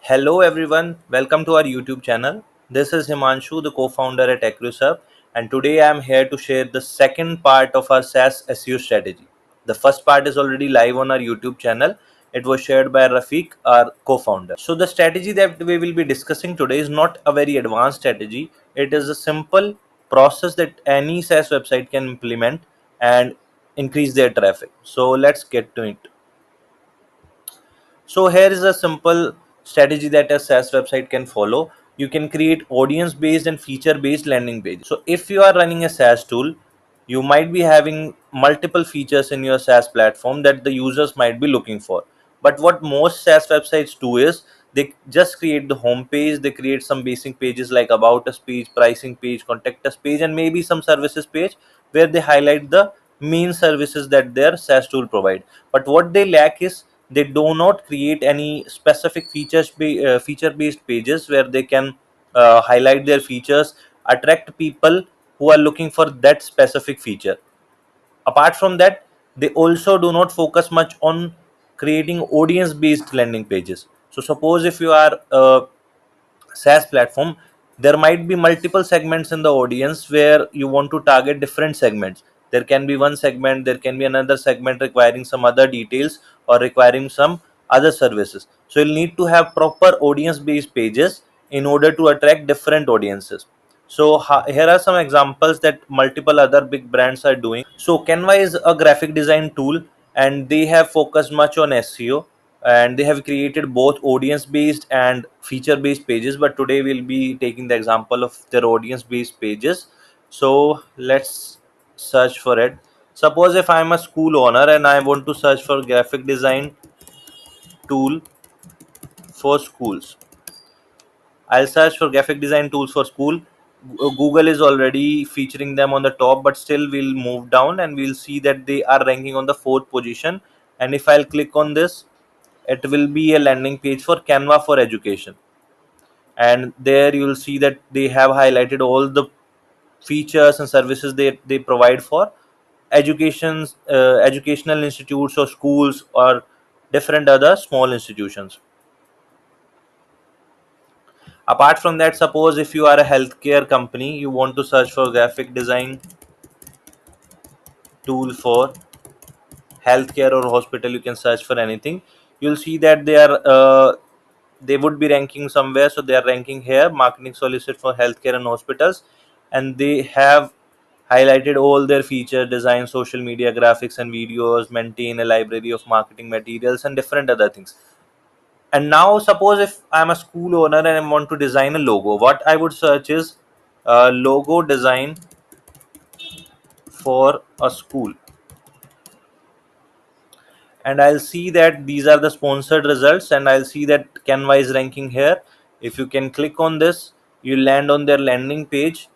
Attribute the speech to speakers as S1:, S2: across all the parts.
S1: Hello everyone, welcome to our YouTube channel. This is Himanshu, the co-founder at AccruServe, and today I am here to share the second part of our SaaS SEO strategy. The first part is already live on our YouTube channel. It was shared by Rafiq, our co-founder. So the strategy that we will be discussing today is not a very advanced strategy. It is a simple process that any SaaS website can implement and increase their traffic. So let's get to it. So here is a simple strategy that a SaaS website can follow. You can create audience based and feature based landing pages. So if you are running a SaaS tool, you might be having multiple features in your SaaS platform that the users might be looking for. But what most SaaS websites do is they just create the home page, they create some basic pages like about us page, pricing page, contact us page, and maybe some services page where they highlight the main services that their SaaS tool provide. But what they lack is they do not create any specific feature based pages where they can highlight their features, attract people who are looking for that specific feature. Apart from that, they also do not focus much on creating audience based landing pages. So suppose if you are SaaS platform, there might be multiple segments in the audience where you want to target different segments. There can be one segment, there can be another segment requiring some other details or requiring some other services. So you'll need to have proper audience based pages in order to attract different audiences. So here are some examples that multiple other big brands are doing. So Canva is a graphic design tool and they have focused much on SEO, and they have created both audience based and feature based pages, but today we'll be taking the example of their audience based pages. So let's search for it. Suppose if I'm a school owner and I want to search for graphic design tool for schools, I'll search for graphic design tools for school. Google is already featuring them on the top, but still we'll move down and we'll see that they are ranking on the fourth position. And if I'll click on this, it will be a landing page for Canva for education. And there you'll see that they have highlighted all the features and services they provide for educational institutes or schools or different other small institutions. Apart from that, suppose if you are a healthcare company, you want to search for graphic design tool for healthcare or hospital, you can search for anything. You'll see that they would be ranking somewhere. So they are ranking here, marketing solicit for healthcare and hospitals, and they have highlighted all their feature design, social media graphics and videos, maintain a library of marketing materials and different other things. And now suppose if I'm a school owner and I want to design a logo, what I would search is logo design for a school, and I'll see that these are the sponsored results, and I'll see that Canva is ranking here. If you can click on this, you land on their landing page,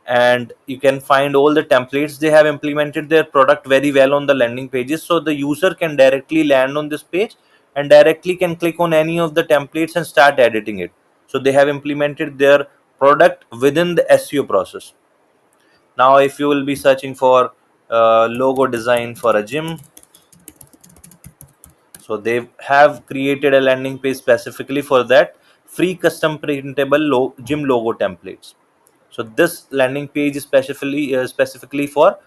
S1: and you can find all the templates. They have implemented their product very well on the landing pages, so the user can directly land on this page and directly can click on any of the templates and start editing it. So they have implemented their product within the SEO process. Now if you will be searching for logo design for a gym, so they have created a landing page specifically for that, free custom printable gym logo templates. So this landing page is specifically for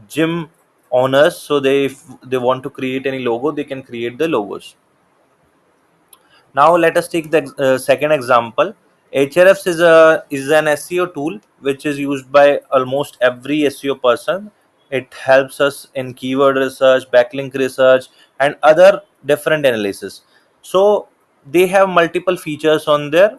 S1: gym owners. So they, if they want to create any logo, they can create the logos. Now let us take the second example. Ahrefs is an SEO tool which is used by almost every SEO person. It helps us in keyword research, backlink research, and other different analysis. So they have multiple features on their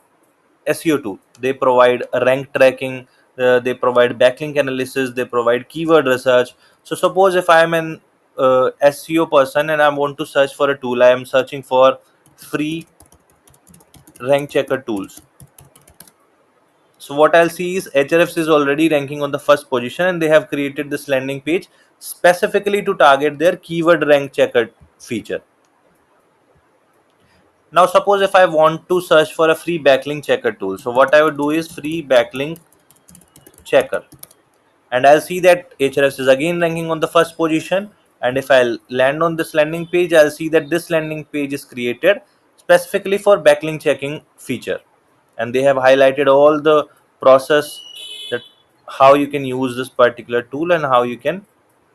S1: SEO tool. They provide rank tracking, they provide backlink analysis, they provide keyword research. So suppose if I am an SEO person and I want to search for a tool, I am searching for free rank checker tools. So what I'll see is Ahrefs is already ranking on the first position, and they have created this landing page specifically to target their keyword rank checker feature. Now suppose if I want to search for a free backlink checker tool, so what I would do is free backlink checker, and I'll see that Ahrefs is again ranking on the first position. And if I'll land on this landing page, I'll see that this landing page is created specifically for backlink checking feature, and they have highlighted all the process that how you can use this particular tool and how you can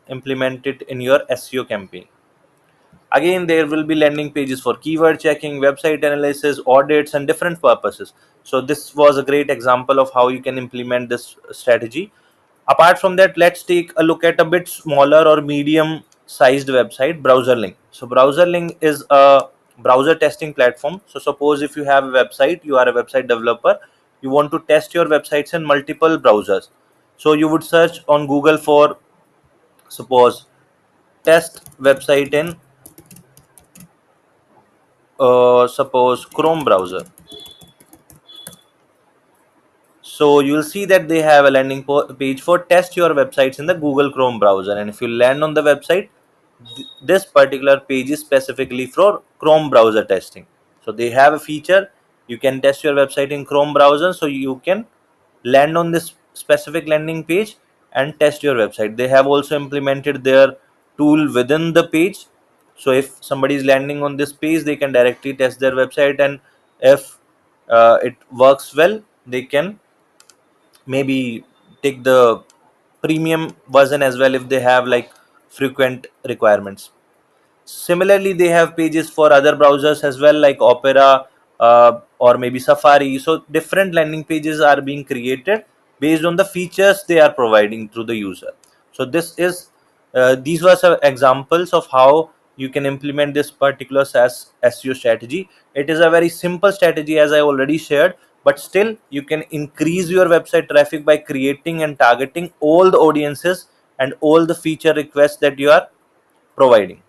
S1: implement it in your SEO campaign. Again, there will be landing pages for keyword checking, website analysis, audits, and different purposes. So this was a great example of how you can implement this strategy. Apart from that, let's take a look at a bit smaller or medium sized website, BrowserLink. So BrowserLink is a browser testing platform. So suppose if you have a website, you are a website developer, you want to test your websites in multiple browsers. So you would search on Google for, suppose, test website in suppose Chrome browser. So you'll see that they have a landing page for test your websites in the Google Chrome browser, and if you land on the website, this particular page is specifically for Chrome browser testing. So they have a feature, you can test your website in Chrome browser, so you can land on this specific landing page and test your website. They have also implemented their tool within the page, so if somebody is landing on this page, they can directly test their website, and if it works well, they can maybe take the premium version as well if they have like frequent requirements. Similarly, they have pages for other browsers as well, like Opera or maybe Safari. So different landing pages are being created based on the features they are providing to the user. So this is these were some examples of how you can implement this particular SaaS SEO strategy. It is a very simple strategy, as I already shared, but still you can increase your website traffic by creating and targeting all the audiences and all the feature requests that you are providing.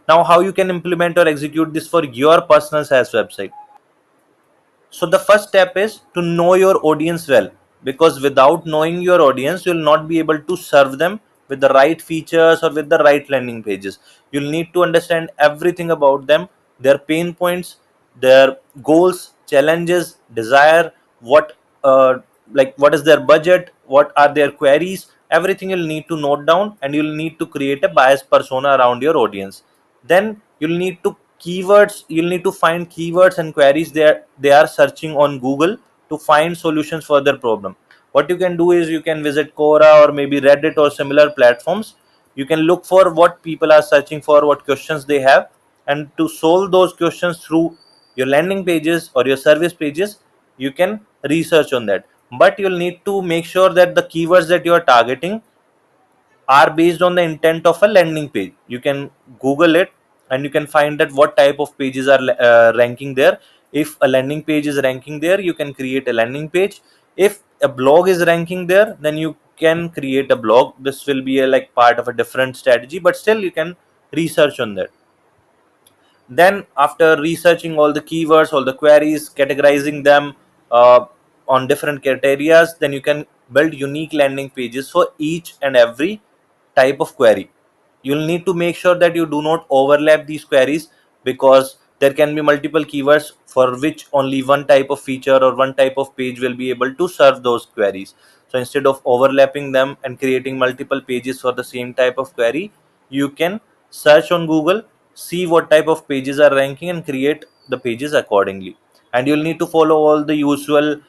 S1: Now, how you can implement or execute this for your personal SaaS website? So the first step is to know your audience well, because without knowing your audience, you will not be able to serve them with the right features or with the right landing pages. You'll need to understand everything about them, their pain points, their goals, challenges, desire, what what is their budget, what are their queries. Everything you'll need to note down, and you'll need to create a bias persona around your audience. Then you'll need to find keywords and queries they are searching on Google to find solutions for their problem. What you can do is you can visit Quora or maybe Reddit or similar platforms. You can look for what people are searching for, what questions they have, and to solve those questions through your landing pages or your service pages, you can research on that. But you'll need to make sure that the keywords that you are targeting are based on the intent of a landing page. You can Google it, and you can find that what type of pages are ranking there. If a landing page is ranking there, you can create a landing page. If a blog is ranking there, then you can create a blog. This will be a like part of a different strategy, but still you can research on that. Then after researching all the keywords, all the queries, categorizing them on different criteria, then you can build unique landing pages for each and every type of query. You'll need to make sure that you do not overlap these queries, because there can be multiple keywords for which only one type of feature or one type of page will be able to serve those queries. So instead of overlapping them and creating multiple pages for the same type of query, you can search on Google, see what type of pages are ranking, and create the pages accordingly. And you'll need to follow all the usual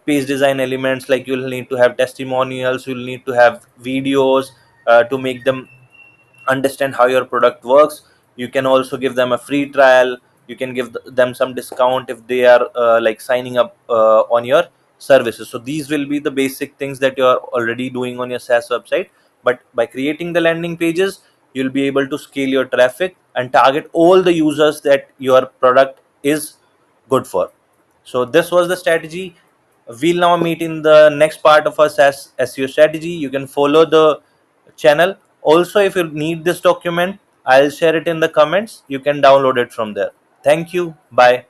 S1: page design elements, like you'll need to have testimonials, you'll need to have videos to make them understand how your product works. You can also give them a free trial. You can give them some discount if they are like signing up on your services. So these will be the basic things that you are already doing on your SaaS website, but by creating the landing pages, you'll be able to scale your traffic and target all the users that your product is good for. So this was the strategy. We'll now meet in the next part of our SaaS SEO strategy. You can follow the channel. Also, if you need this document, I'll share it in the comments. You can download it from there. Thank you. Bye.